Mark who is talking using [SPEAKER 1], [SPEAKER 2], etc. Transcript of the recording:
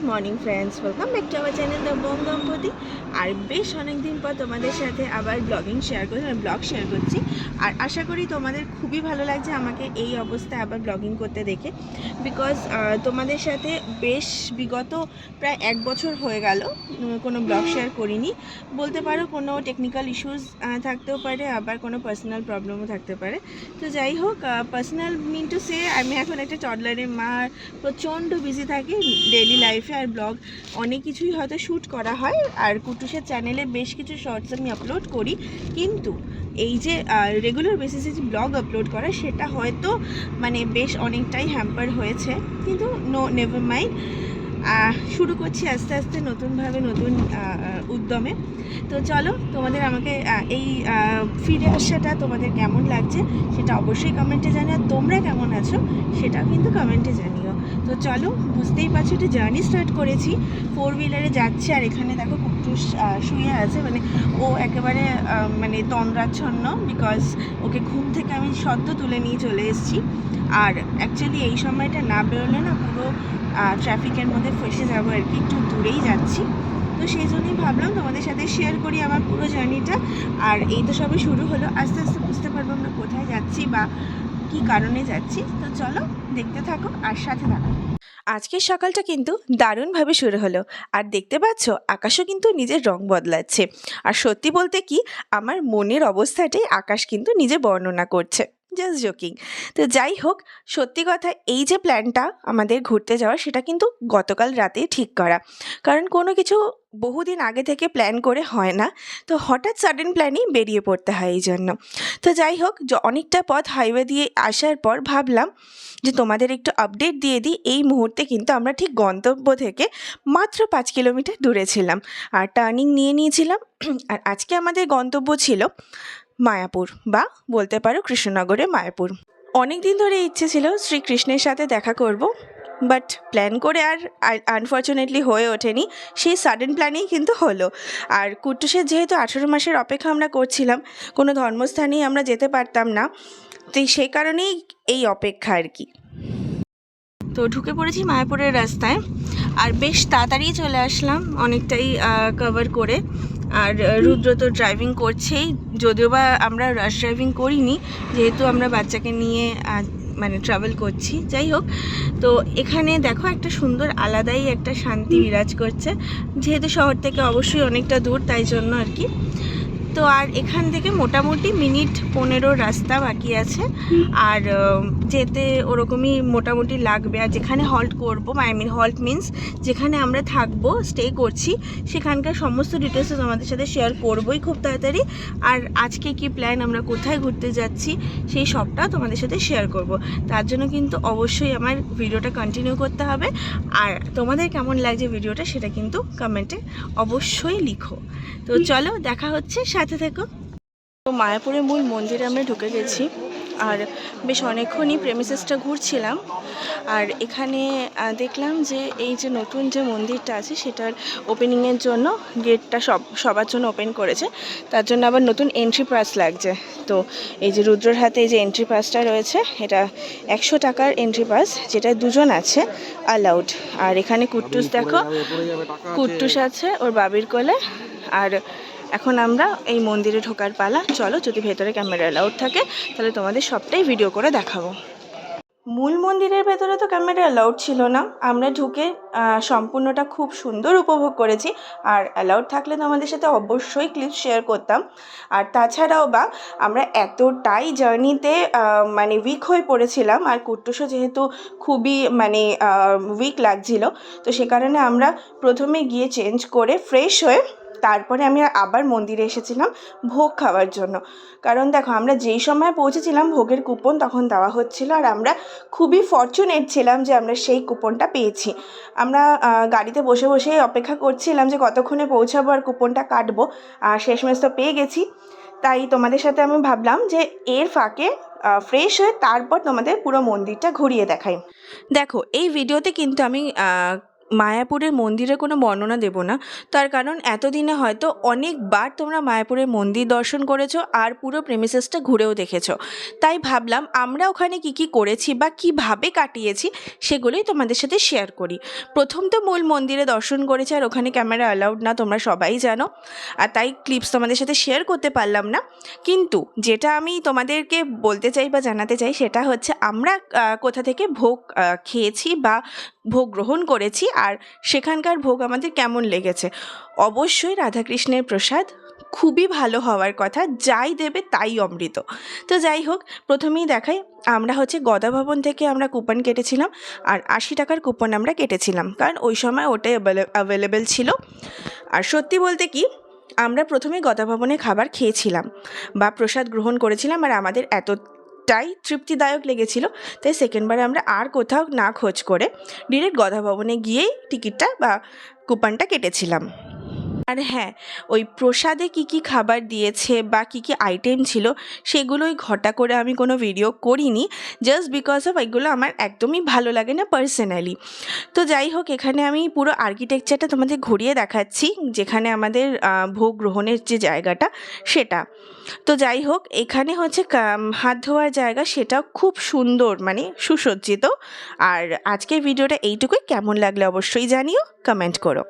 [SPEAKER 1] Morning friends, welcome back to our channel the bomb দম্পতি। আর বেশ অনেক দিন পর তোমাদের সাথে আবার ব্লগ শেয়ার করছি। আর আশা করি তোমাদের খুবই ভালো লাগছে আমাকে এই অবস্থায় আবার ব্লগিং করতে দেখে, বিকজ তোমাদের সাথে বেশ বিগত প্রায় 1 বছর হয়ে গেল কোনো ব্লগ শেয়ার করিনি। বলতে পারো কোনো টেকনিক্যাল ইস্যুস থাকতেও পারে, আবার কোনো পার্সোনাল প্রবলেমও থাকতে পারে। তো যাই হোক, পার্সোনাল মিন টু সে আমি এখন একটা টডলারের মা, প্রচণ্ড বিজি থাকি ডেইলি লাইফে। আর ব্লগ অনেক কিছুই হয়তো শ্যুট করা হয়, আর কুটুসের চ্যানেলে বেশ কিছু শর্টস আমি আপলোড করি, কিন্তু এই যে রেগুলার বেসিসে যে ব্লগ আপলোড করা সেটা হয়তো মানে বেশ অনেকটাই হ্যাম্পার হয়েছে, কিন্তু নেভার মাইন্ড, শুরু করছি আস্তে আস্তে নতুনভাবে, নতুন উদ্যমে। তো চলো, তোমাদের আমাকে এই ফিরে আসাটা তোমাদের কেমন লাগছে সেটা অবশ্যই কমেন্টে জানিও। আর তোমরা কেমন আছো সেটাও কিন্তু কমেন্টে জানিও। তো চলো, বুঝতেই পারছো একটা জার্নি স্টার্ট করেছি, 4 হুইলারে যাচ্ছে। আর এখানে দেখো কুট্টুস শুয়ে আছে, মানে ও একেবারে মানে তন্দ্রাচ্ছন্ন, বিকজ ওকে ঘুম থেকে আমি সদ্য তুলে নিয়ে চলে এসেছি। আর অ্যাকচুয়ালি এই সময়টা না বেরোলে না পুরো ট্রাফিকের মধ্যে ফেসে যাবো আর কি, একটু দূরেই যাচ্ছি। তো সেই জন্যই ভাবলাম তোমাদের সাথে শেয়ার করি আমার পুরো জার্নিটা। আর এই তো সবে শুরু হলো, আস্তে আস্তে বুঝতে পারবো আমরা কোথায় যাচ্ছি বা কী কারণে যাচ্ছি। তো চলো, দেখতে থাকো আর সাথে থাকো। আজকের সকালটা কিন্তু দারুণভাবে শুরু হলো। আর দেখতে পাচ্ছ আকাশও কিন্তু নিজের রং বদলাচ্ছে। আর সত্যি বলতে কি, আমার মনের অবস্থাটাই আকাশ কিন্তু নিজে বর্ণনা করছে। Just joking. তো যাই হোক, সত্যি কথা, এই যে প্ল্যানটা আমাদের ঘুরতে যাওয়ার, সেটা কিন্তু গতকাল রাতে ঠিক করা। কারণ কোনো কিছু বহুদিন আগে থেকে প্ল্যান করে হয় না, তো হঠাৎ সাডেন প্ল্যানেই বেরিয়ে পড়তে হয় এই জন্য। তো যাই হোক, অনেকটা পথ হাইওয়ে দিয়ে আসার পর ভাবলাম যে তোমাদের একটু আপডেট দিয়ে দিই। এই মুহূর্তে কিন্তু আমরা ঠিক গন্তব্য থেকে মাত্র 5 কিলোমিটার দূরে ছিলাম, আর টার্নিং নিয়ে নিয়েছিলাম। আর আজকে আমাদের গন্তব্য ছিল মায়াপুর, বা বলতে পারো কৃষ্ণনগরে মায়াপুর। অনেক দিন ধরে ইচ্ছে ছিল শ্রীকৃষ্ণের সাথে দেখা করব, বাট প্ল্যান করে আর আনফর্চুনেটলি হয়ে ওঠেনি। সেই সাডেন প্ল্যানেই কিন্তু হলো। আর কুট্টুসের যেহেতু 18 মাসের অপেক্ষা আমরা করছিলাম, কোনো ধর্মস্থানেই আমরা যেতে পারতাম না, তো সেই কারণেই এই অপেক্ষা আর কি। তো ঢুকে পড়েছি মায়াপুরের রাস্তায়, আর বেশ তাড়াতাড়ি চলে আসলাম, অনেকটাই কভার করে। আর রুদ্র তো ড্রাইভিং করছেই, যদিও বা আমরা রাশ ড্রাইভিং করিনি, যেহেতু আমরা বাচ্চাকে নিয়ে মানে ট্রাভেল করছি। যাই হোক, তো এখানে দেখো একটা সুন্দর আলাদাই একটা শান্তি বিরাজ করছে, যেহেতু শহর থেকে অবশ্যই অনেকটা দূর, তাই জন্য আর কি। তো আর এখান থেকে মোটামুটি মিনিট 15 রাস্তা বাকি আছে, আর যেতে ওরকমই মোটামুটি লাগবে। আর যেখানে হল্ট করবো, হল্ট মিন্স যেখানে আমরা থাকবো, স্টে করছি, সেখানকার সমস্ত ডিটেলস আমাদের সাথে শেয়ার করবোই খুব তাড়াতাড়ি। আর আজকে কি প্ল্যান, আমরা কোথায় ঘুরতে যাচ্ছি, সেই সবটা তোমাদের সাথে শেয়ার করব। তার জন্য কিন্তু অবশ্যই আমার ভিডিওটা কন্টিনিউ করতে হবে। আর তোমাদের কেমন লাগছে ভিডিওটা সেটা কিন্তু কমেন্টে অবশ্যই লিখো। তো চলো, দেখা হচ্ছে, সাথে থেকো। তো মায়াপুরের মূল মন্দিরে আমরা ঢুকে গেছি, আর বেশ অনেকক্ষণই প্রেমিসেসটা ঘুরছিলাম। আর এখানে দেখলাম যে এই যে নতুন যে মন্দিরটা আছে সেটার ওপেনিংয়ের জন্য গেটটা সবার জন্য ওপেন করেছে, তার জন্য আবার নতুন এন্ট্রি পাস লাগছে। তো এই যে রুদ্রর হাতে এই যে এন্ট্রি পাসটা রয়েছে, এটা 100 টাকার এন্ট্রি পাস, যেটা 2 জন আছে অ্যালাউড। আর এখানে কুট্টুস দেখো, কুট্টুস আছে ওর বাবির কোলে। আর এখন আমরা এই মন্দিরে ঢোকার পালা। চলো, যদি ভেতরে ক্যামেরা অ্যালাউড থাকে তাহলে তোমাদের সবটাই ভিডিও করে দেখাবো। মূল মন্দিরের ভেতরে তো ক্যামেরা অ্যালাউড ছিল না, আমরা ঢুকে সম্পূর্ণটা খুব সুন্দর উপভোগ করেছি। আর অ্যালাউড থাকলে তো আমাদের সাথে অবশ্যই ক্লিপ শেয়ার করতাম। আর তাছাড়াও বা আমরা এতটাই জার্নিতে মানে উইক হয়ে পড়েছিলাম, আর কুট্টুসও যেহেতু খুবই মানে উইক লাগছিল, তো সে কারণে আমরা প্রথমে গিয়ে চেঞ্জ করে ফ্রেশ হয়ে তারপরে আমি আবার মন্দিরে এসেছিলাম ভোগ খাওয়ার জন্য। কারণ দেখো, আমরা যেই সময় পৌঁছেছিলাম ভোগের কুপন তখন দেওয়া হচ্ছিলো, আর আমরা খুবই ফরচুনেট ছিলাম যে আমরা সেই কুপনটা পেয়েছি। আমরা গাড়িতে বসে বসেই অপেক্ষা করছিলাম যে কতক্ষণে পৌঁছাবো আর কুপনটা কাটবো, আর শেষমেশ তো পেয়ে গেছি। তাই তোমাদের সাথে আমি ভাবলাম যে এর ফাঁকে ফ্রেশ হয়ে তারপর তোমাদের পুরো মন্দিরটা ঘুরিয়ে দেখাই। দেখো, এই ভিডিওতে কিন্তু আমি মায়াপুরের মন্দিরের কোনো বর্ণনা দেব না, তার কারণ এতদিনে হয়তো অনেকবার তোমরা মায়াপুরের মন্দির দর্শন করেছো আর পুরো প্রেমিসেসটা ঘুরেও দেখেছো। তাই ভাবলাম আমরা ওখানে কি কি করেছি বা কিভাবে কাটিয়েছি সেগুলোই তোমাদের সাথে শেয়ার করি। প্রথম তো মূল মন্দিরে দর্শন করেছি, আর ওখানে ক্যামেরা অ্যালাউড না, তোমরা সবাই জানো, আর তাই ক্লিপস তোমাদের সাথে শেয়ার করতে পারলাম না। কিন্তু যেটা আমি তোমাদেরকে বলতে চাই বা জানাতে চাই সেটা হচ্ছে আমরা কোথা থেকে ভোগ খেয়েছি বা ভোগ গ্রহণ করেছি আর সেখানকার ভোগ আমাদের কেমন লেগেছে। অবশ্যই রাধাকৃষ্ণের প্রসাদ খুবই ভালো হওয়ার কথা, যাই দেবে তাই অমৃত। তো যাই হোক, প্রথমেই দেখাই, আমরা হচ্ছে গদা ভবন থেকে আমরা কুপন কেটেছিলাম, আর 80 টাকার কুপন আমরা কেটেছিলাম, কারণ ওই সময় ওটাই অ্যাভেলেবেল ছিল। আর সত্যি বলতে কি, আমরা প্রথমে গদা ভবনে খাবার খেয়েছিলাম বা প্রসাদ গ্রহণ করেছিলাম, আর আমাদের এতটাই তৃপ্তিদায়ক লেগেছিল, তাই সেকেন্ডবারে আমরা আর কোথাও না খোঁজ করে ডিরেক্ট গদা ভবনে গিয়েই টিকিটটা বা কুপনটা কেটেছিলাম। আর হ্যাঁ, ওই প্রসাদে কী কী খাবার দিয়েছে বা কী কী আইটেম ছিল সেগুলোই ঘটা করে আমি কোনো ভিডিও করিনি, জাস্ট বিকজ অফ এগুলো আমার একদমই ভালো লাগে না পার্সোনালি। তো যাই হোক, এখানে আমি পুরো আর্কিটেকচারটা তোমাদের ঘুরিয়ে দেখাচ্ছি, যেখানে আমাদের ভোগ গ্রহণের যে জায়গাটা সেটা। তো যাই হোক, এখানে হচ্ছে হাত ধোয়ার জায়গা, সেটাও খুব সুন্দর, মানে সুসজ্জিত। আর আজকের ভিডিওটা এইটুকুই, কেমন লাগলে অবশ্যই জানিও, কমেন্ট করো।